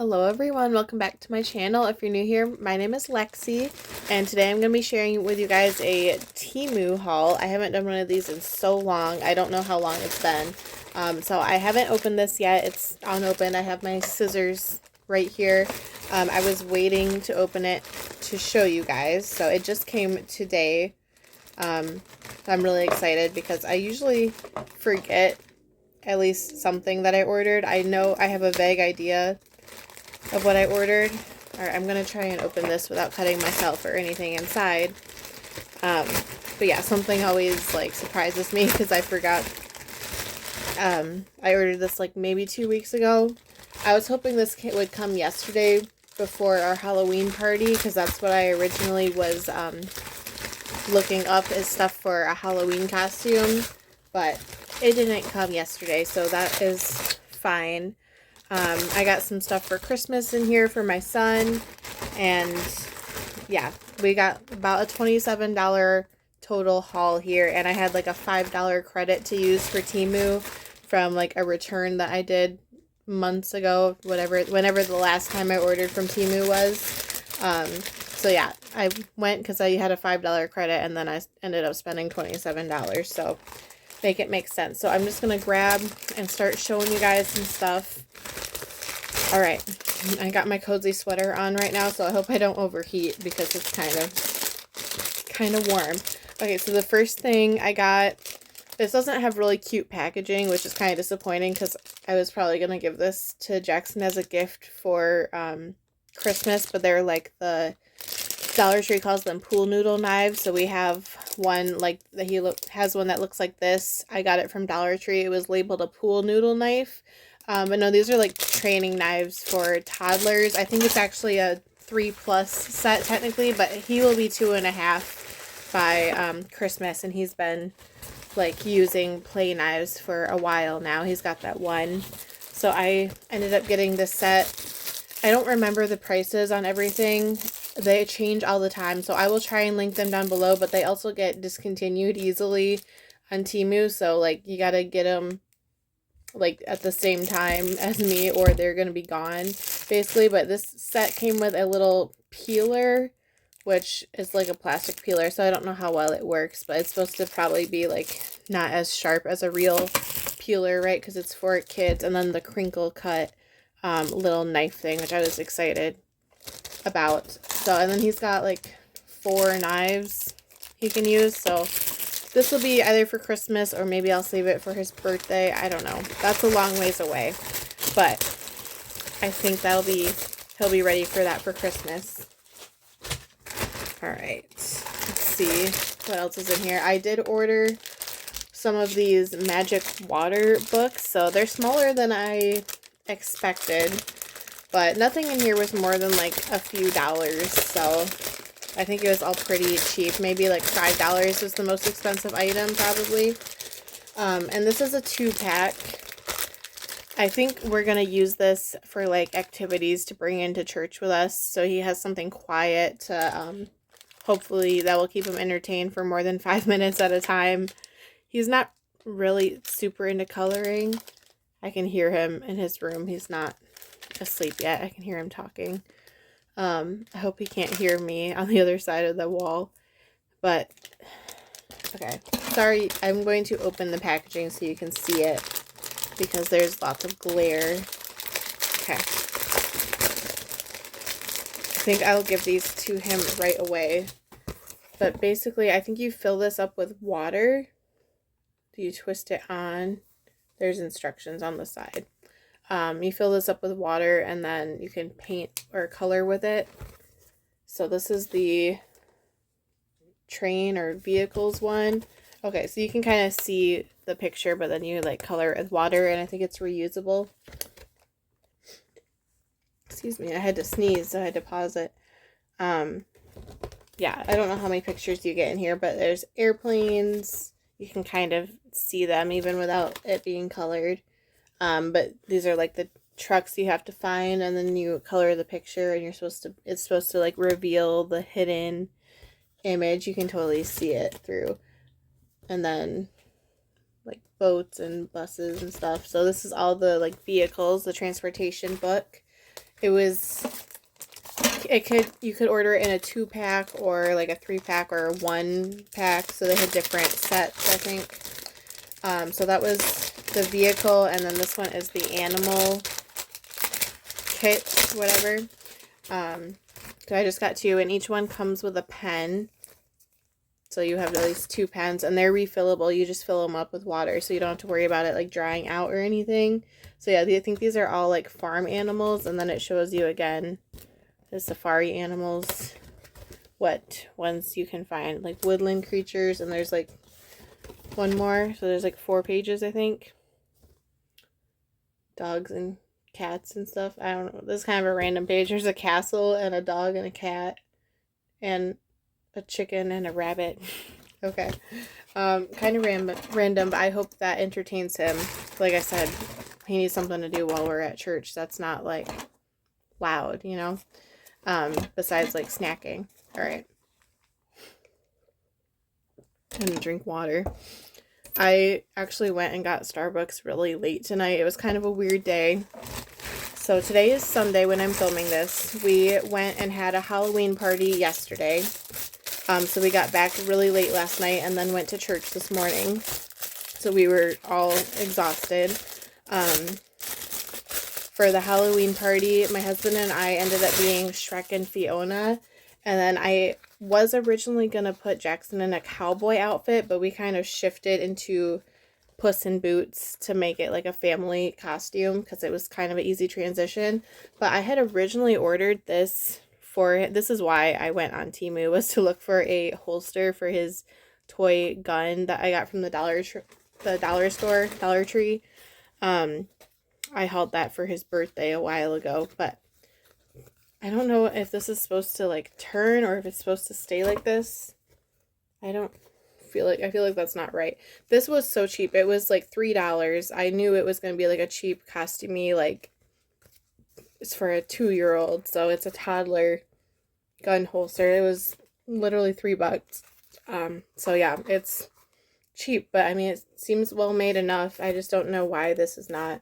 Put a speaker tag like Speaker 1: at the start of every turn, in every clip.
Speaker 1: Hello everyone, welcome back to my channel. If you're new here, my name is Lexi, and today I'm going to be sharing with you guys a Temu haul. I haven't done one of these in so long. I don't know how long it's been. So I haven't opened this yet. It's unopened. I have my scissors right here. I was waiting to open it to show you guys. So it just came today. I'm really excited because I usually forget at least something that I ordered. I know I have a vague idea of what I ordered. Alright, I'm going to try and open this without cutting myself or anything inside. But yeah, something always like surprises me because I forgot. I ordered this like maybe 2 weeks ago. I was hoping this would come yesterday before our Halloween party because that's what I originally was looking up as stuff for a Halloween costume. But it didn't come yesterday, so that is fine. I got some stuff for Christmas in here for my son, and yeah, we got about a $27 total haul here, and I had like a $5 credit to use for Temu from like a return that I did months ago, whenever the last time I ordered from Temu was. So yeah, I went because I had a $5 credit, and then I ended up spending $27, so make it make sense. So I'm just gonna grab and start showing you guys some stuff. Alright, I got my cozy sweater on right now, so I hope I don't overheat because it's kind of warm. Okay, so the first thing I got, this doesn't have really cute packaging, which is kind of disappointing because I was probably going to give this to Jackson as a gift for Christmas, but they're like the Dollar Tree calls them pool noodle knives. So we have one like he has one that looks like this. I got it from Dollar Tree. It was labeled a pool noodle knife. But no, these are like training knives for toddlers. I think it's actually a 3+ set technically, but he will be 2.5 by Christmas, and he's been like using play knives for a while now. He's got that one. So I ended up getting this set. I don't remember the prices on everything. They change all the time, so I will try and link them down below, but they also get discontinued easily on Temu, so like you gotta get them like at the same time as me or they're gonna be gone basically. But this set came with a little peeler, which is like a plastic peeler, so I don't know how well it works, but it's supposed to probably be like not as sharp as a real peeler, right, because it's for kids. And then the crinkle cut little knife thing, which I was excited about. So, and then he's got like 4 knives he can use, so this will be either for Christmas or maybe I'll save it for his birthday. I don't know. That's a long ways away. But I think he'll be ready for that for Christmas. Alright. Let's see what else is in here. I did order some of these magic water books. So they're smaller than I expected. But nothing in here was more than like a few dollars. So I think it was all pretty cheap. Maybe like $5 was the most expensive item probably. And this is a 2-pack. I think we're going to use this for like activities to bring into church with us. So he has something quiet to hopefully that will keep him entertained for more than 5 minutes at a time. He's not really super into coloring. I can hear him in his room. He's not asleep yet. I can hear him talking. I hope he can't hear me on the other side of the wall. But, okay. Sorry, I'm going to open the packaging so you can see it, because there's lots of glare. Okay. I think I'll give these to him right away. But basically, I think you fill this up with water. You twist it on. There's instructions on the side. You fill this up with water, and then you can paint or color with it. So this is the train or vehicles one. Okay, so you can kind of see the picture, but then you like color it with water, and I think it's reusable. Excuse me, I had to sneeze, so I had to pause it. Yeah, I don't know how many pictures you get in here, but there's airplanes. You can kind of see them even without it being colored. But these are like the trucks you have to find, and then you color the picture, and it's supposed to like reveal the hidden image. You can totally see it through. And then like boats and buses and stuff. So this is all the like vehicles, the transportation book. you could order it in a 2-pack or like a 3-pack or a 1-pack. So they had different sets, I think. So that was the vehicle, and then this one is the animal kit, whatever. So I just got 2, and each one comes with a pen. So you have at least 2 pens, and they're refillable. You just fill them up with water, so you don't have to worry about it like drying out or anything. So yeah, I think these are all like farm animals, and then it shows you again the safari animals, what ones you can find, like woodland creatures, and there's like one more. So there's like 4 pages, I think. Dogs and cats and stuff. I don't know. This is kind of a random page. There's a castle and a dog and a cat and a chicken and a rabbit. Okay. Kind of random, but I hope that entertains him. Like I said, he needs something to do while we're at church that's not like loud, you know? Besides like snacking. All right. I'm gonna drink water. I actually went and got Starbucks really late tonight. It was kind of a weird day. So today is Sunday when I'm filming this. We went and had a Halloween party yesterday. So we got back really late last night and then went to church this morning. So we were all exhausted. For the Halloween party, my husband and I ended up being Shrek and Fiona. And then I was originally going to put Jackson in a cowboy outfit, but we kind of shifted into Puss in Boots to make it like a family costume because it was kind of an easy transition. But I had originally ordered this this is why I went on Temu, was to look for a holster for his toy gun that I got from the dollar store, Dollar Tree. I held that for his birthday a while ago, but I don't know if this is supposed to like turn or if it's supposed to stay like this. I feel like that's not right. This was so cheap. It was like $3. I knew it was going to be like a cheap costumey, like it's for a 2-year-old, so it's a toddler gun holster. It was literally $3. So yeah, it's cheap, but I mean, it seems well made enough. I just don't know why this is not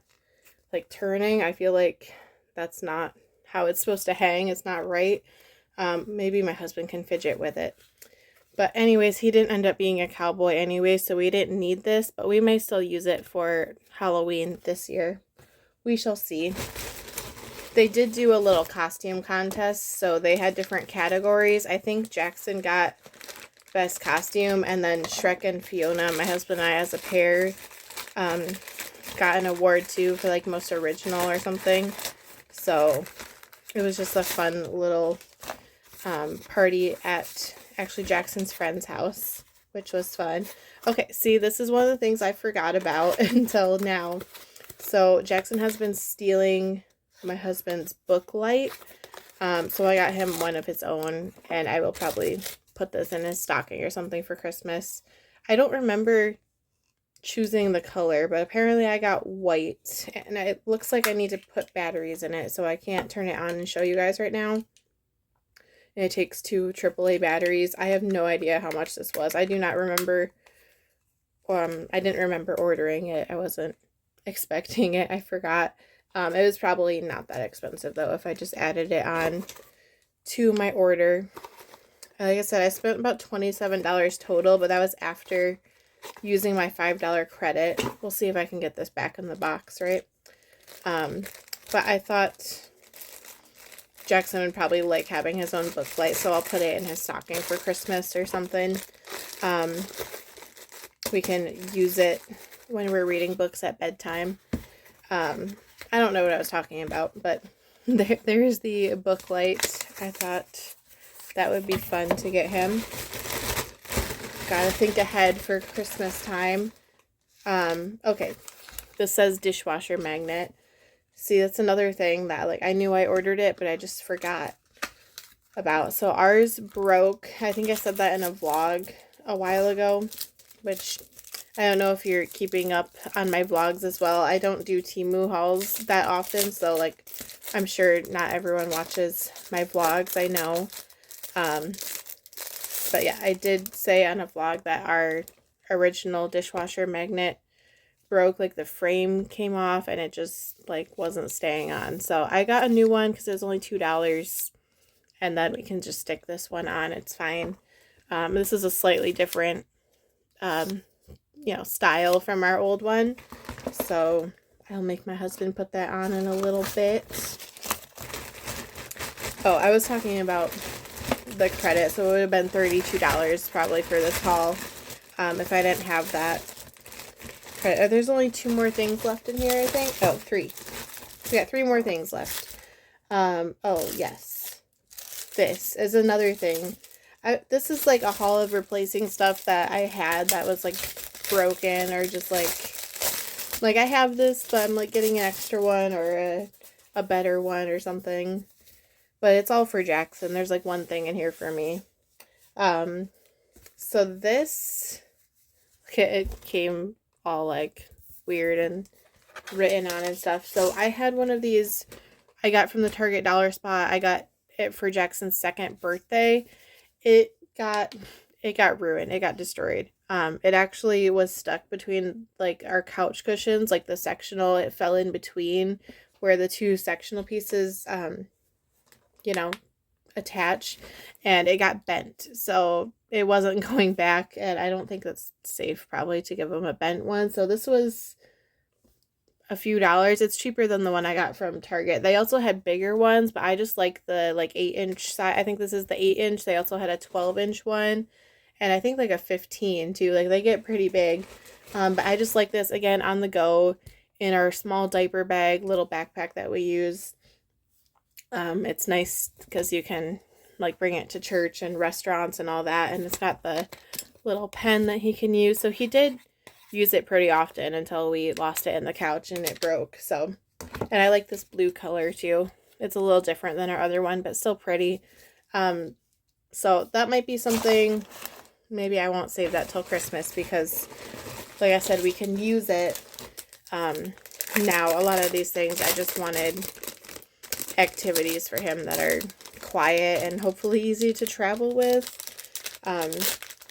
Speaker 1: like turning. I feel like that's not how it's supposed to hang. It's not right. Maybe my husband can fidget with it. But anyways, he didn't end up being a cowboy anyway, so we didn't need this, but we may still use it for Halloween this year. We shall see. They did do a little costume contest, so they had different categories. I think Jackson got best costume, and then Shrek and Fiona, my husband and I as a pair, got an award too for like most original or something. So it was just a fun little party at actually Jackson's friend's house, which was fun. Okay, see, this is one of the things I forgot about until now. So Jackson has been stealing my husband's book light. So I got him one of his own, and I will probably put this in his stocking or something for Christmas. I don't remember choosing the color, but apparently I got white, and it looks like I need to put batteries in it, so I can't turn it on and show you guys right now. And it takes 2 AAA batteries. I have no idea how much this was. I do not remember. I didn't remember ordering it. I wasn't expecting it. I forgot. It was probably not that expensive though if I just added it on to my order. Like I said, I spent about $27 total, but that was after using my $5 credit. We'll see if I can get this back in the box, right? But I thought Jackson would probably like having his own book light, so I'll put it in his stocking for Christmas or something. We can use it when we're reading books at bedtime. I don't know what I was talking about, but there's the book light. I thought that would be fun to get him. Gotta think ahead for Christmas time. Okay, this says dishwasher magnet. See, that's another thing that like I knew I ordered it, but I just forgot about. So ours broke. I think I said that in a vlog a while ago, which I don't know if you're keeping up on my vlogs as well. I don't do Temu hauls that often, so like I'm sure not everyone watches my vlogs, I know. But yeah, I did say on a vlog that our original dishwasher magnet broke, like the frame came off and it just like wasn't staying on. So I got a new one because it was only $2, and then we can just stick this one on. It's fine. This is a slightly different, style from our old one. So I'll make my husband put that on in a little bit. Oh, I was talking about the credit. So it would have been $32 probably for this haul if I didn't have that credit. There's only 2 more things left in here, I think. Oh, 3. We got 3 more things left. Oh, yes. This is another thing. This is like a haul of replacing stuff that I had that was like broken or just like I have this, but I'm like getting an extra one or a better one or something. But it's all for Jackson. There's like one thing in here for me. So this, okay, it came all like weird and written on and stuff. So I had one of these I got from the Target dollar spot. I got it for Jackson's 2nd birthday. It got ruined. It got destroyed. It actually was stuck between like our couch cushions, like the sectional. It fell in between where the 2 sectional pieces, attach, and it got bent. So it wasn't going back, and I don't think that's safe probably to give them a bent one. So this was a few dollars. It's cheaper than the one I got from Target. They also had bigger ones, but I just like the 8-inch size. I think this is the 8-inch. They also had a 12-inch one, and I think like a 15 too. Like they get pretty big. But I just like this, again, on the go in our small diaper bag, little backpack that we use. It's nice because you can like bring it to church and restaurants and all that, and it's got the little pen that he can use. So he did use it pretty often until we lost it in the couch and it broke. So, and I like this blue color too. It's a little different than our other one, but still pretty. So that might be something. Maybe I won't save that till Christmas because, like I said, we can use it now. A lot of these things I just wanted activities for him that are quiet and hopefully easy to travel with.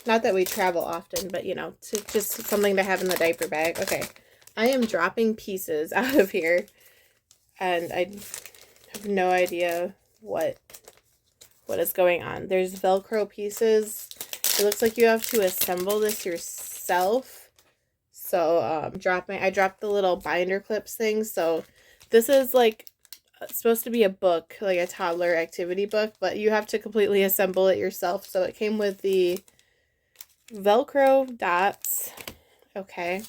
Speaker 1: Not that we travel often, but to just something to have in the diaper bag. Okay, I am dropping pieces out of here, and I have no idea what is going on. There's Velcro pieces. It looks like you have to assemble this yourself. So I dropped the little binder clips thing. So this is like supposed to be a book, like a toddler activity book, but you have to completely assemble it yourself. So it came with the Velcro dots. Okay.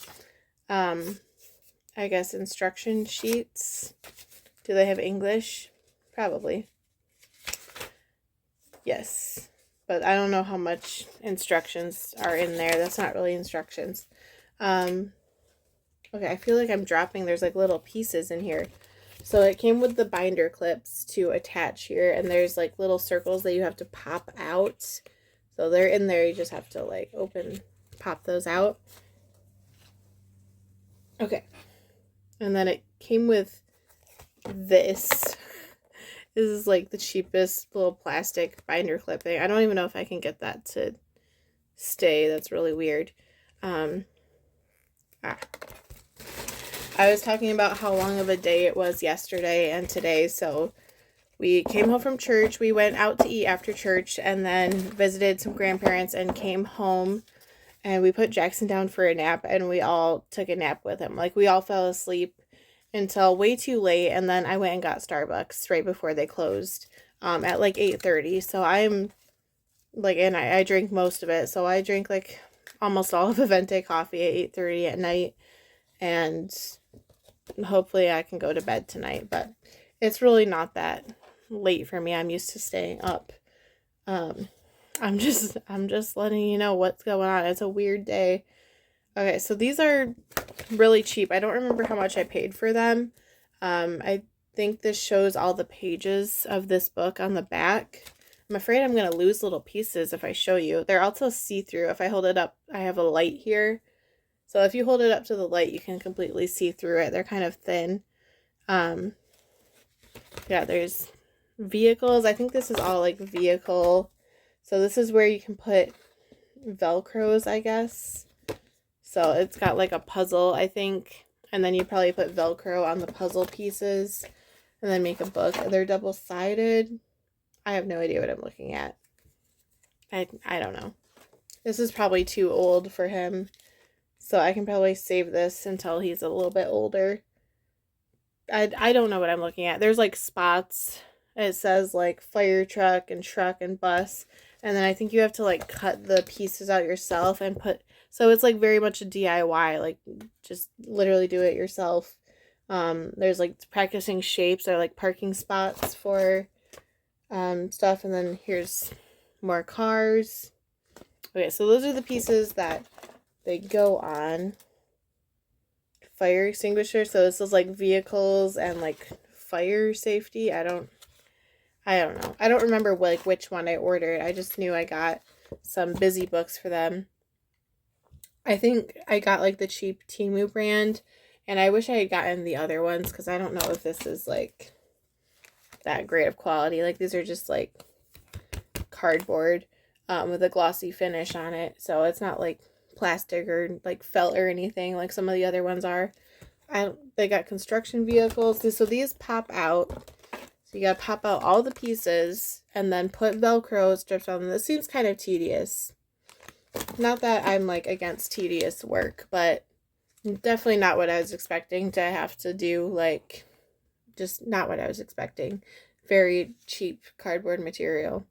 Speaker 1: I guess instruction sheets. Do they have English? Probably. Yes. But I don't know how much instructions are in there. That's not really instructions. Okay, I feel like I'm dropping. There's like little pieces in here. So it came with the binder clips to attach here, and there's like little circles that you have to pop out. So they're in there. You just have to like pop those out. Okay. And then it came with this. This is like the cheapest little plastic binder clip thing. I don't even know if I can get that to stay. That's really weird. I was talking about how long of a day it was yesterday and today. So we came home from church. We went out to eat after church and then visited some grandparents and came home. And we put Jackson down for a nap, and we all took a nap with him. Like, we all fell asleep until way too late, and then I went and got Starbucks right before they closed at like 8:30. So I'm like, and I drink most of it. So I drink like almost all of Avente coffee at 8:30 at night, and hopefully I can go to bed tonight. But it's really not that late for me. I'm used to staying up. I'm just letting you know what's going on. It's a weird day. Okay, so these are really cheap. I don't remember how much I paid for them. I think this shows all the pages of this book on the back. I'm afraid I'm going to lose little pieces if I show you. They're also see-through. If I hold it up, I have a light here. So if you hold it up to the light, you can completely see through it. They're kind of thin. Yeah, there's vehicles. I think this is all like vehicle. So this is where you can put Velcros, I guess. So it's got like a puzzle, I think. And then you probably put Velcro on the puzzle pieces and then make a book. They're double-sided. I have no idea what I'm looking at. I don't know. This is probably too old for him. So I can probably save this until he's a little bit older. I don't know what I'm looking at. There's like spots. It says like fire truck and bus. And then I think you have to like cut the pieces out yourself and put... So it's like very much a DIY. Like just literally do it yourself. There's like practicing shapes or like parking spots for stuff. And then here's more cars. Okay, so those are the pieces that they go on. Fire extinguisher. So this is like vehicles and like fire safety. I don't know. I don't remember like which one I ordered. I just knew I got some busy books for them. I think I got like the cheap Temu brand, and I wish I had gotten the other ones because I don't know if this is like that great of quality. Like these are just like cardboard with a glossy finish on it, so it's not like plastic or like felt or anything like some of the other ones are. They got construction vehicles, so these pop out. So you gotta pop out all the pieces and then put Velcro strips on them. This seems kind of tedious. Not that I'm like against tedious work, but definitely not what I was expecting to have to do. Like, just not what I was expecting. Very cheap cardboard material.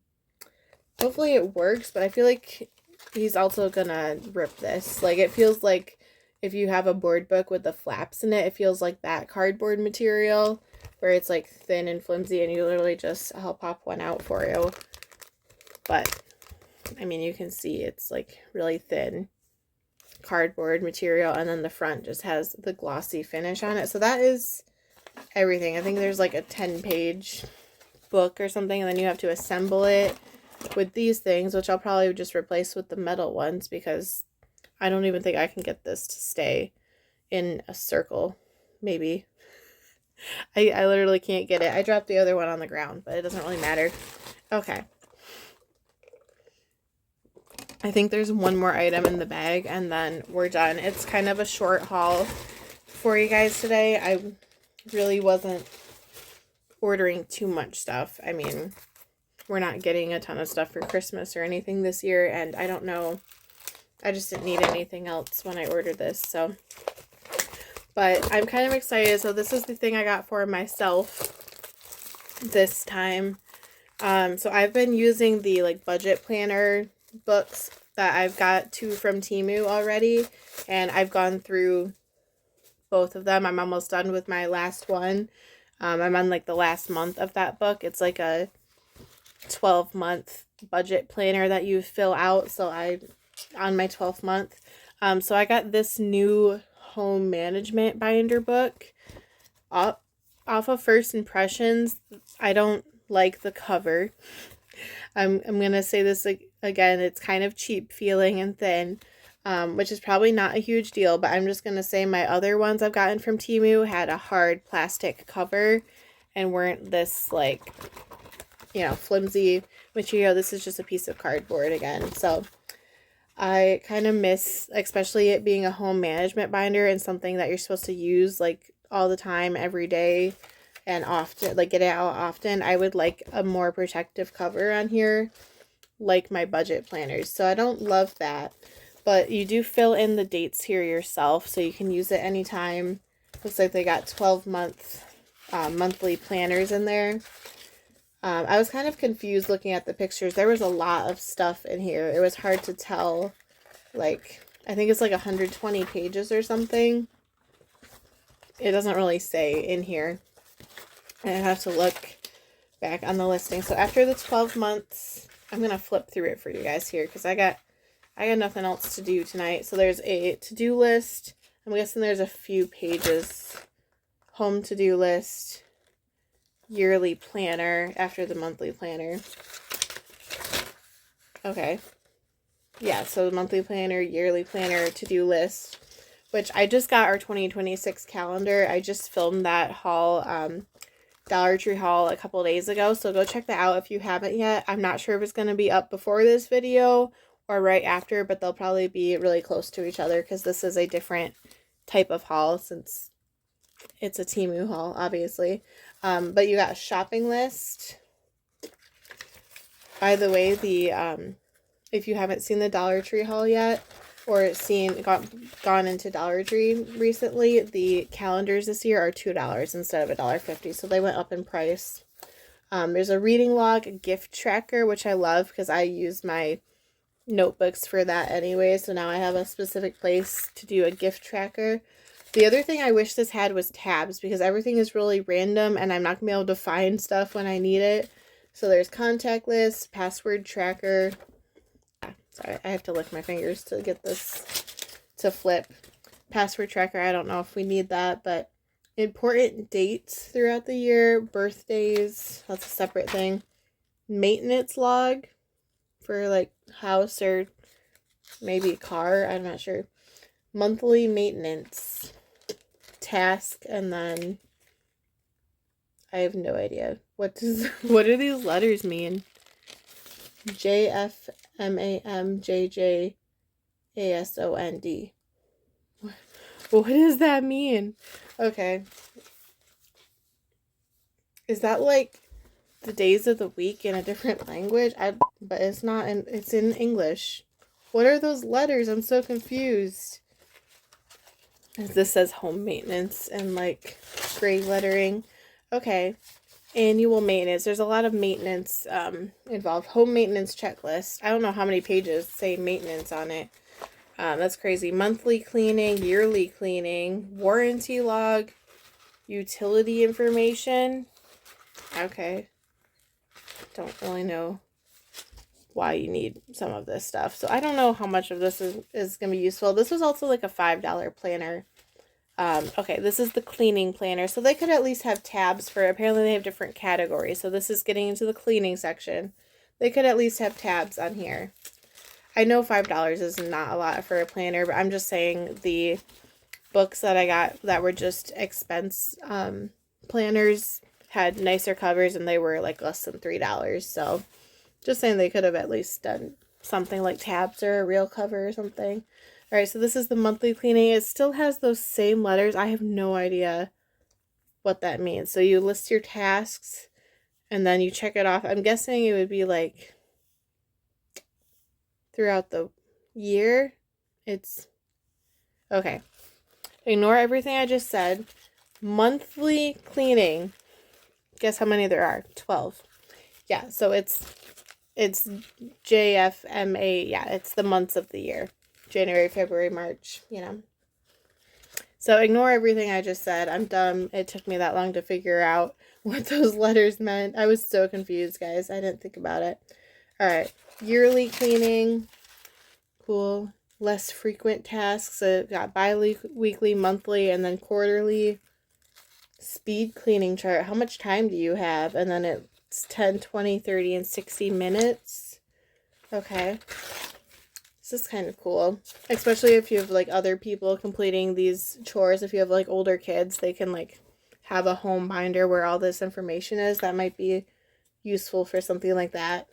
Speaker 1: Hopefully it works, but I feel like he's also gonna rip this. Like, it feels like if you have a board book with the flaps in it, it feels like that cardboard material where it's like thin and flimsy and you literally just, I'll pop one out for you. But I mean, you can see it's like really thin cardboard material, and then the front just has the glossy finish on it. So that is everything. I think there's like a 10-page book or something, and then you have to assemble it with these things, which I'll probably just replace with the metal ones because I don't even think I can get this to stay in a circle. Maybe. I literally can't get it. I dropped the other one on the ground, but it doesn't really matter. Okay. I think there's one more item in the bag, and then we're done. It's kind of a short haul for you guys today. I really wasn't ordering too much stuff. I mean, we're not getting a ton of stuff for Christmas or anything this year, and I don't know. I just didn't need anything else when I ordered this, so. But I'm kind of excited. So this is the thing I got for myself this time. So I've been using the like budget planner books that I've got two from Temu already, and I've gone through both of them. I'm almost done with my last one. I'm on like the last month of that book. It's like a 12-month budget planner that you fill out. So on my 12th month. So I got this new home management binder book. Off of first impressions, I don't like the cover. I'm gonna say this again, it's kind of cheap feeling and thin, which is probably not a huge deal, but I'm just gonna say my other ones I've gotten from Temu had a hard plastic cover and weren't this like, you know, flimsy material. This is just a piece of cardboard again. So I kind of miss, especially it being a home management binder and something that you're supposed to use like all the time, every day, and often, like get it out often. I would like a more protective cover on here, like my budget planners. So I don't love that, but you do fill in the dates here yourself, so you can use it anytime. Looks like they got 12-month monthly planners in there. I was kind of confused looking at the pictures. There was a lot of stuff in here. It was hard to tell. Like, I think it's like 120 pages or something. It doesn't really say in here. And I have to look back on the listing. So after the 12 months, I'm going to flip through it for you guys here because I got nothing else to do tonight. So there's a to-do list. I'm guessing there's a few pages. Home to-do list. Yearly planner after the monthly planner. Okay. Yeah, so the monthly planner, yearly planner, to-do list, which I just got our 2026 calendar. I just filmed that haul, Dollar Tree haul a couple days ago, so go check that out if you haven't yet. I'm not sure if it's going to be up before this video or right after, but they'll probably be really close to each other because this is a different type of haul since it's a Temu haul, obviously. But you got a shopping list. By the way, if you haven't seen the Dollar Tree haul yet, or gone into Dollar Tree recently, the calendars this year are $2 instead of $1.50, so they went up in price. There's a reading log, a gift tracker, which I love because I use my notebooks for that anyway, so now I have a specific place to do a gift tracker. The other thing I wish this had was tabs because everything is really random and I'm not going to be able to find stuff when I need it. So there's contact list, password tracker. Sorry, I have to lick my fingers to get this to flip. Password tracker, I don't know if we need that, but important dates throughout the year, birthdays, that's a separate thing. Maintenance log for like house or maybe car, I'm not sure. Monthly maintenance task, and then I have no idea. What do these letters mean? JFMAMJJASOND. What does that mean? Okay. Is that like the days of the week in a different language? But it's not it's in English. What are those letters? I'm so confused. This says home maintenance and like gray lettering. Okay. Annual maintenance. There's a lot of maintenance involved. Home maintenance checklist. I don't know how many pages say maintenance on it. That's crazy. Monthly cleaning, yearly cleaning, warranty log, utility information. Okay. Don't really know why you need some of this stuff. So I don't know how much of this is going to be useful. This was also like a $5 planner. Okay, this is the cleaning planner. So they could at least have tabs for, apparently they have different categories. So this is getting into the cleaning section. They could at least have tabs on here. I know $5 is not a lot for a planner, but I'm just saying the books that I got that were just expense planners had nicer covers and they were like less than $3. So just saying they could have at least done something like tabs or a real cover or something. All right, so this is the monthly cleaning. It still has those same letters. I have no idea what that means. So you list your tasks and then you check it off. I'm guessing it would be like throughout the year. It's okay. Ignore everything I just said. Monthly cleaning. Guess how many there are? 12. Yeah, so it's JFMA. Yeah, it's the months of the year. January, February, March, you know. So ignore everything I just said. I'm dumb. It took me that long to figure out what those letters meant. I was so confused, guys. I didn't think about it. All right. Yearly cleaning. Cool. Less frequent tasks. So got bi-weekly, monthly, and then quarterly. Speed cleaning chart. How much time do you have? And then it's 10, 20, 30, and 60 minutes. Okay. This is kind of cool, especially if you have like other people completing these chores. If you have like older kids, they can like have a home binder where all this information is. That might be useful for something like that.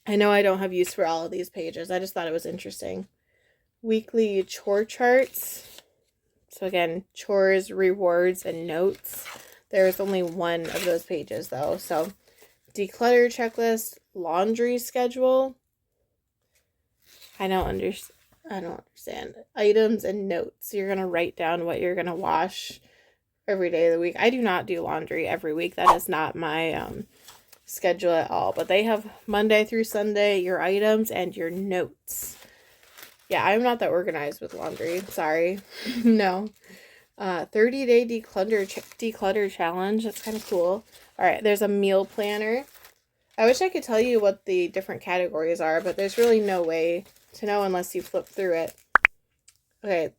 Speaker 1: I know I don't have use for all of these pages. I just thought it was interesting. Weekly chore charts. So again, chores, rewards, and notes. There's only one of those pages though. So declutter checklist, laundry schedule. I don't understand. Items and notes. You're going to write down what you're going to wash every day of the week. I do not do laundry every week. That is not my schedule at all. But they have Monday through Sunday, your items and your notes. Yeah, I'm not that organized with laundry. Sorry. No. 30-day declutter challenge. That's kind of cool. All right, there's a meal planner. I wish I could tell you what the different categories are, but there's really no way to know unless you flip through it. Okay,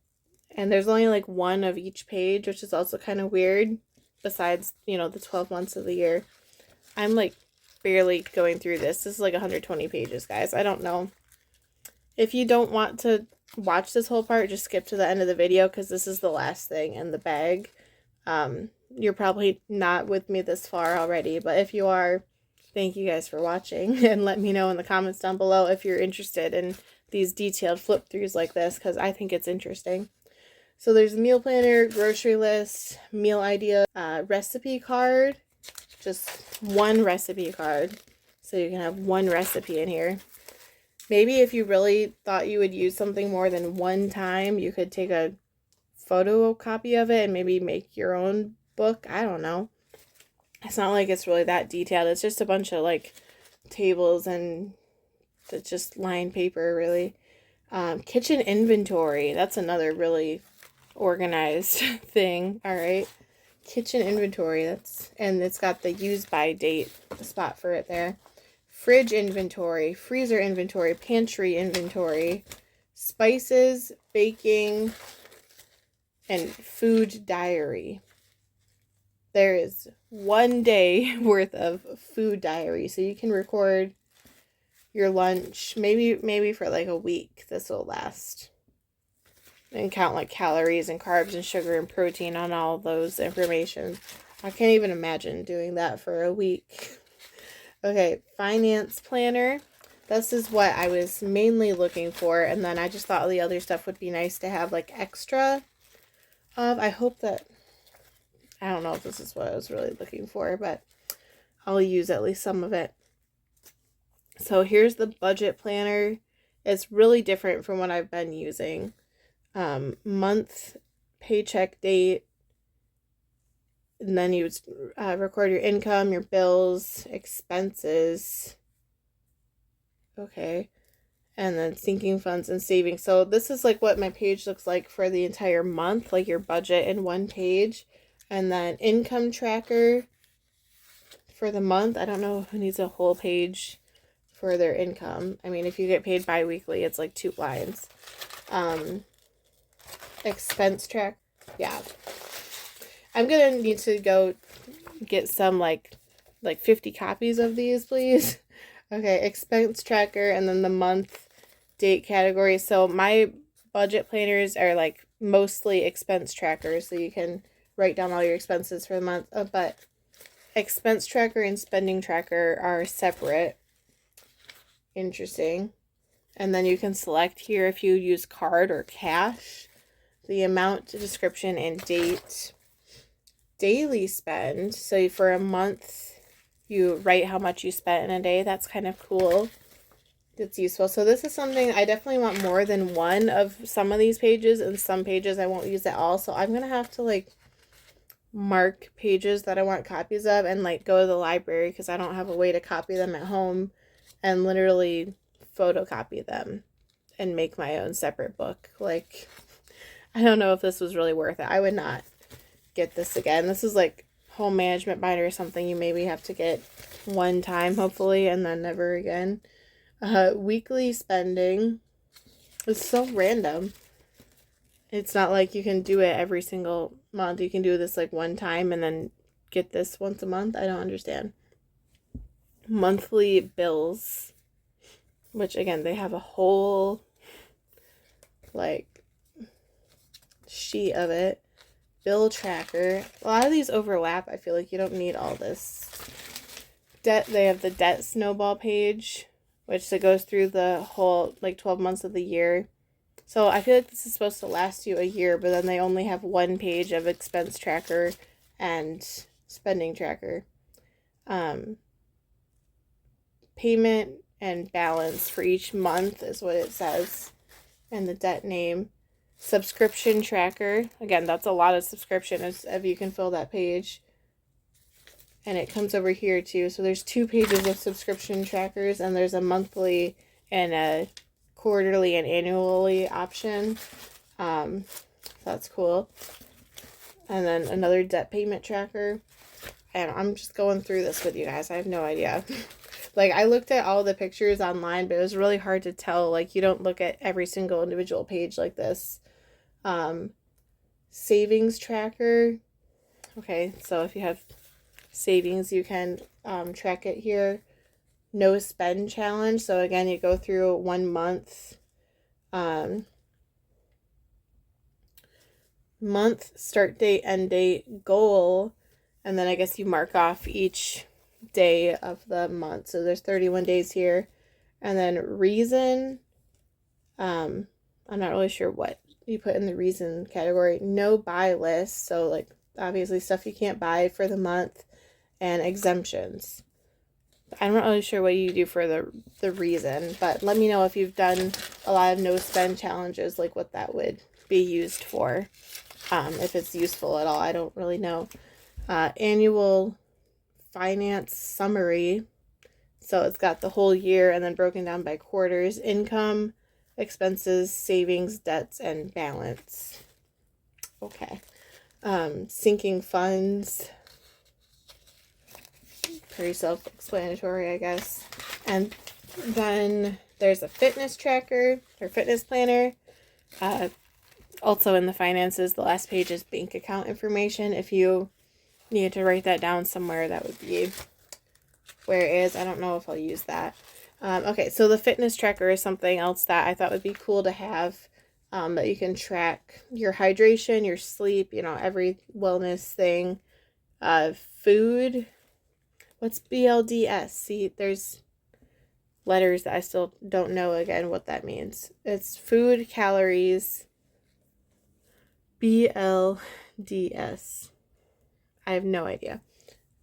Speaker 1: and there's only like one of each page, which is also kind of weird, besides, you know, the 12 months of the year. I'm like barely going through this. This is like 120 pages, guys. I don't know. If you don't want to watch this whole part, just skip to the end of the video because this is the last thing in the bag. You're probably not with me this far already, but if you are, thank you guys for watching, and let me know in the comments down below if you're interested in these detailed flip throughs like this, because I think it's interesting. So there's a meal planner, grocery list, meal idea, recipe card, just one recipe card. So you can have one recipe in here. Maybe if you really thought you would use something more than one time, you could take a photocopy of it and maybe make your own book. I don't know. It's not like it's really that detailed. It's just a bunch of like tables and it's just lined paper, really. Kitchen inventory. That's another really organized thing. All right. Kitchen inventory. And it's got the use by date spot for it there. Fridge inventory, freezer inventory, pantry inventory, spices, baking, and food diary. There is 1 day worth of food diary, so you can record your lunch maybe for like a week. This will last, and count like calories and carbs and sugar and protein on all those information. I can't even imagine doing that for a week. Okay, finance planner. This is what I was mainly looking for, and then I just thought the other stuff would be nice to have like extra of. I hope that, I don't know if this is what I was really looking for, but I'll use at least some of it. So here's the budget planner. It's really different from what I've been using. Month, paycheck date, and then you would record your income, your bills, expenses. Okay. And then sinking funds and savings. So this is like what my page looks like for the entire month, like your budget in one page. And then income tracker for the month. I don't know who needs a whole page for their income. I mean, if you get paid bi-weekly, it's like 2 lines. Expense track. Yeah. I'm going to need to go get some like 50 copies of these, please. Okay, expense tracker, and then the month date category. So my budget planners are like mostly expense trackers, so you can write down all your expenses for the month. But expense tracker and spending tracker are separate. Interesting. And then you can select here if you use card or cash, the amount, description, and date. Daily spend. So for a month, you write how much you spent in a day. That's kind of cool. It's useful. So this is something I definitely want more than one of some of these pages, and some pages I won't use at all. So I'm going to have to like mark pages that I want copies of and like go to the library, because I don't have a way to copy them at home, and literally photocopy them and make my own separate book. Like, I don't know if this was really worth it. I would not get this again. This is like home management binder or something you maybe have to get one time, hopefully, and then never again. Weekly spending is so random. It's not like you can do it every single month. You can do this like one time and then get this once a month. I don't understand. Monthly bills, which again, they have a whole like sheet of it. Bill tracker. A lot of these overlap. I feel like you don't need all this. Debt. They have the debt snowball page, which goes through the whole like 12 months of the year. So I feel like this is supposed to last you a year, but then they only have one page of expense tracker and spending tracker. Payment and balance for each month is what it says, and the debt name. Subscription tracker. Again, that's a lot of subscription if you can fill that page. And it comes over here too. So there's 2 pages of subscription trackers, and there's a monthly and a quarterly and annually option. That's cool. And then another debt payment tracker. And I'm just going through this with you guys. I have no idea. Like, I looked at all the pictures online, but it was really hard to tell. Like, you don't look at every single individual page like this. Savings tracker. Okay, so if you have savings, you can track it here. No spend challenge. So again, you go through 1 month. Month, start date, end date, goal, and then I guess you mark off each day of the month. So there's 31 days here. And then reason, I'm not really sure what you put in the reason category. No buy list, so like obviously stuff you can't buy for the month, and exemptions. I'm not really sure what you do for the reason, but let me know if you've done a lot of no spend challenges, like what that would be used for, if it's useful at all. I don't really know. Annual finance summary. So it's got the whole year and then broken down by quarters. Income, expenses, savings, debts, and balance. Okay. Sinking funds. Pretty self-explanatory, I guess. And then there's a fitness tracker or fitness planner. Also in the finances, the last page is bank account information. If you needed to write that down somewhere, that would be where it is. I don't know if I'll use that. Okay, so the fitness tracker is something else that I thought would be cool to have, that you can track your hydration, your sleep, every wellness thing. Food. What's BLDS? See, there's letters that I still don't know again what that means. It's food, calories, BLDS. I have no idea.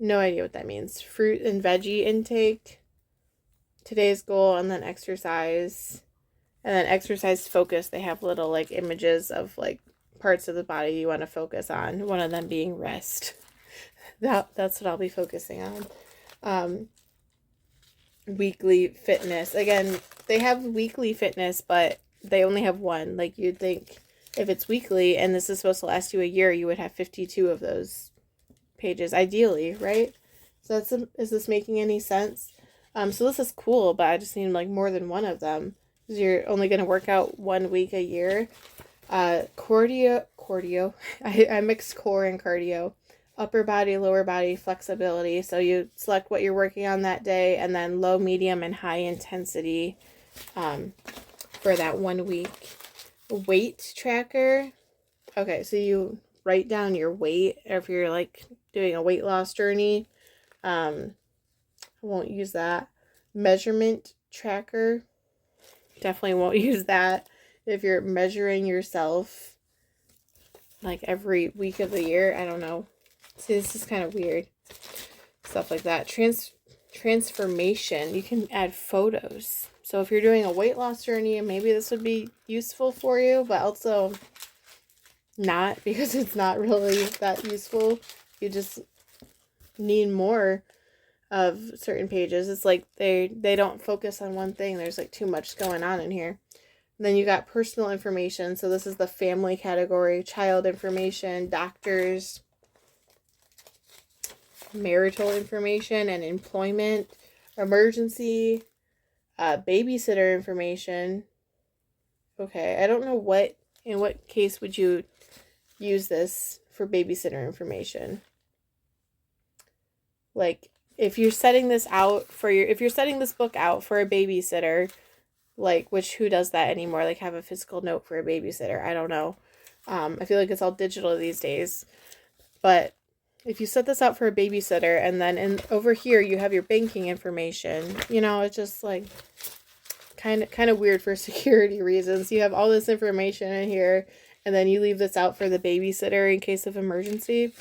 Speaker 1: No idea what that means. Fruit and veggie intake, today's goal, and then exercise. And then exercise focus, they have little like images of like parts of the body you want to focus on. One of them being rest. That's what I'll be focusing on. Weekly fitness. Again, they have weekly fitness, but they only have one. Like you'd think if it's weekly and this is supposed to last you a year, you would have 52 of those pages ideally, right? So is this making any sense? So this is cool, but I just need like more than one of them because you're only going to work out 1 week a year. Cardio. I mixed core and cardio. Upper body, lower body, flexibility. So you select what you're working on that day, and then low, medium, and high intensity for that 1 week. Weight tracker. Okay, so you write down your weight if you're like doing a weight loss journey. I won't use that. Measurement tracker. Definitely won't use that if you're measuring yourself like every week of the year. I don't know. See, this is kind of weird. Stuff like that. Transformation. You can add photos. So if you're doing a weight loss journey, maybe this would be useful for you, but also not, because it's not really that useful. You just need more of certain pages. It's like they don't focus on one thing. There's like too much going on in here. And then you got personal information. So this is the family category, child information, doctors, marital information and employment, emergency, babysitter information. Okay, I don't know in what case would you use this for babysitter information. Like if you're setting this if you're setting this book out for a babysitter, like who does that anymore? Like have a physical note for a babysitter. I don't know. I feel like it's all digital these days. But if you set this out for a babysitter and then over here you have your banking information, it's just like kind of weird for security reasons. You have all this information in here and then you leave this out for the babysitter in case of emergency.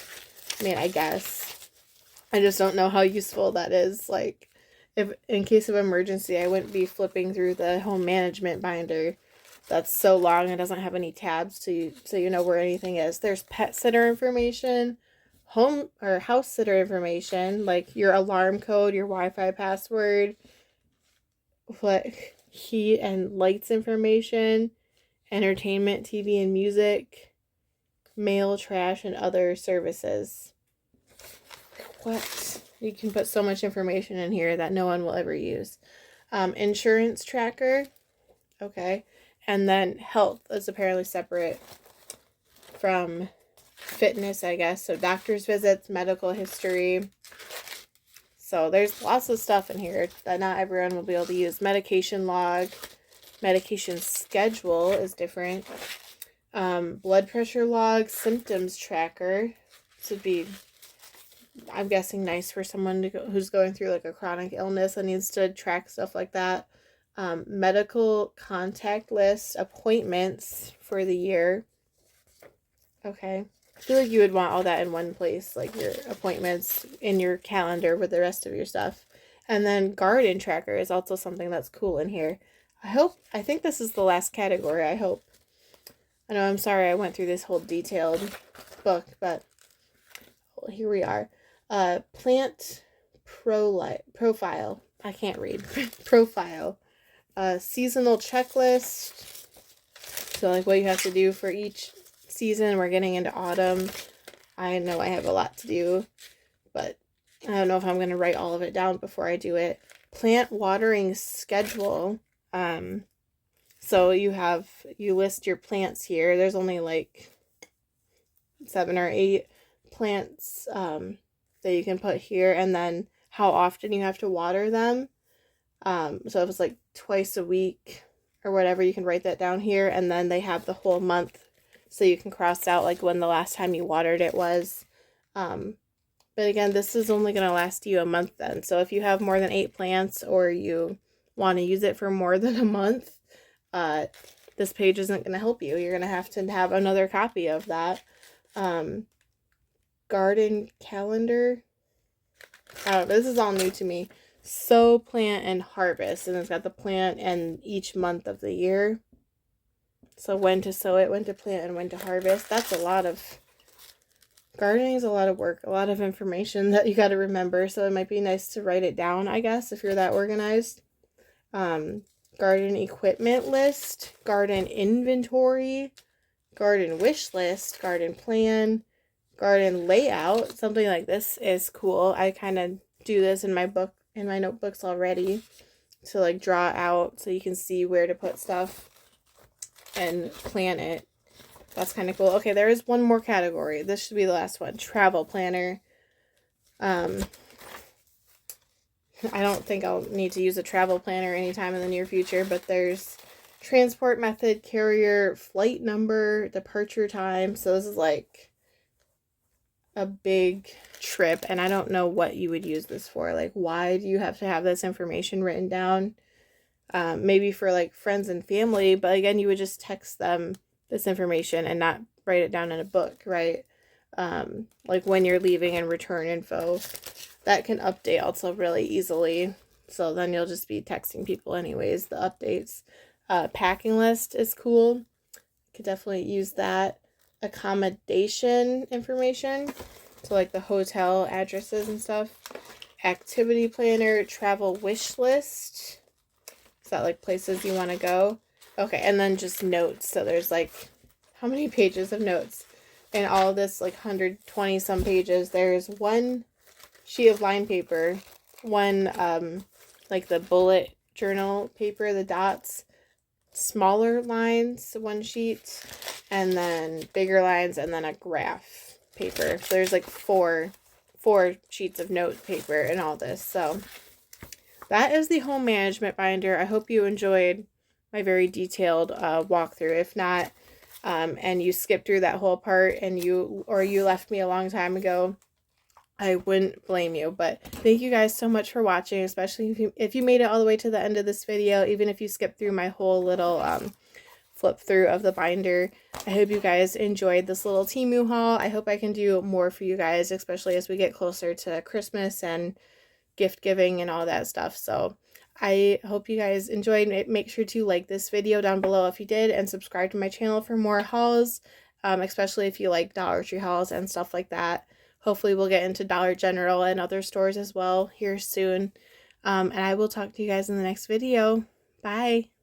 Speaker 1: I mean, I guess. I just don't know how useful that is. Like, if in case of emergency, I wouldn't be flipping through the home management binder. That's so long and doesn't have any tabs so you know where anything is. There's pet sitter information, home or house sitter information, like your alarm code, your Wi-Fi password, what heat and lights information, entertainment, TV and music, mail, trash, and other services. What? You can put so much information in here that no one will ever use. Insurance tracker. Okay. And then health is apparently separate from fitness, I guess. So doctor's visits, medical history. So there's lots of stuff in here that not everyone will be able to use. Medication log. Medication schedule is different. Blood pressure log. Symptoms tracker. This would be I'm guessing nice for someone who's going through like a chronic illness and needs to track stuff like that. Medical contact list, appointments for the year. Okay. I feel like you would want all that in one place, like your appointments in your calendar with the rest of your stuff. And then garden tracker is also something that's cool in here. I think this is the last category, I hope. I know, I'm sorry I went through this whole detailed book, but here we are. Plant profile. I can't read. Profile. Seasonal checklist. So like what you have to do for each season. We're getting into autumn. I know I have a lot to do, but I don't know if I'm going to write all of it down before I do it. Plant watering schedule. So you list your plants here. There's only like 7 or 8 plants that you can put here, and then how often you have to water them. So if it's like twice a week or whatever, you can write that down here, and then they have the whole month, so you can cross out like when the last time you watered it was. But again, this is only going to last you a month then. So if you have more than 8 plants or you want to use it for more than a month, this page isn't going to help you. You're going to have another copy of that. Garden calendar. This is all new to me. Sow, plant, and harvest. And it's got the plant and each month of the year. So when to sow it, when to plant, and when to harvest. That's a lot of... Gardening is a lot of work, a lot of information that you got to remember. So it might be nice to write it down, I guess, if you're that organized. Garden equipment list, garden inventory, garden wish list, garden plan, garden layout. Something like this is cool. I kind of do this in my notebooks already to like draw out so you can see where to put stuff and plan it. That's kind of cool. Okay, there is one more category. This should be the last one. Travel planner. I don't think I'll need to use a travel planner anytime in the near future, but there's transport method, carrier, flight number, departure time. So this is like a big trip, and I don't know what you would use this for. Like, why do you have to have this information written down? Maybe for like friends and family, but again, you would just text them this information and not write it down in a book, right? Like when you're leaving and return info, that can update also really easily. So then you'll just be texting people anyways, the updates. Packing list is cool. Could definitely use that. Accommodation information. So like the hotel addresses and stuff. Activity planner, travel wish list. Is that like places you want to go? Okay, and then just notes. So there's like, how many pages of notes? And all of this, like 120 some pages. There's one sheet of line paper, one like the bullet journal paper, the dots, smaller lines, one sheet, and then bigger lines, and then a graph paper. So there's like four sheets of note paper and all this. So that is the home management binder. I hope you enjoyed my very detailed walkthrough. If not, and you skipped through that whole part and you left me a long time ago, I wouldn't blame you. But thank you guys so much for watching, especially if you made it all the way to the end of this video, even if you skipped through my whole little flip through of the binder. I hope you guys enjoyed this little Temu haul. I hope I can do more for you guys, especially as we get closer to Christmas and gift giving and all that stuff. So I hope you guys enjoyed it. Make sure to like this video down below if you did, and subscribe to my channel for more hauls, especially if you like Dollar Tree hauls and stuff like that. Hopefully we'll get into Dollar General and other stores as well here soon. And I will talk to you guys in the next video. Bye!